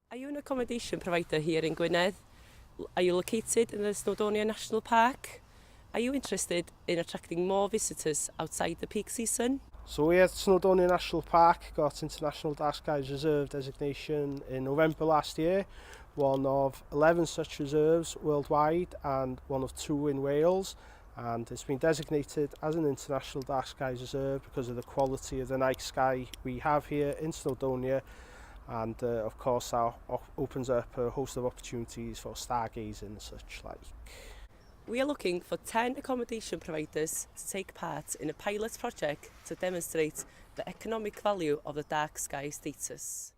Are you an accommodation provider here in Gwynedd? Are you located in the Snowdonia National Park? Are you interested in attracting more visitors outside the peak season? So we at Snowdonia National Park got International Dark Skies Reserve designation in November last year, one of 11 such reserves worldwide and one of 2 in Wales, and it's been designated as an International Dark Skies Reserve because of the quality of the night sky we have here in Snowdonia, and of course that opens up a host of opportunities for stargazing and such like. We are looking for 10 accommodation providers to take part in a pilot project to demonstrate the economic value of the dark sky status.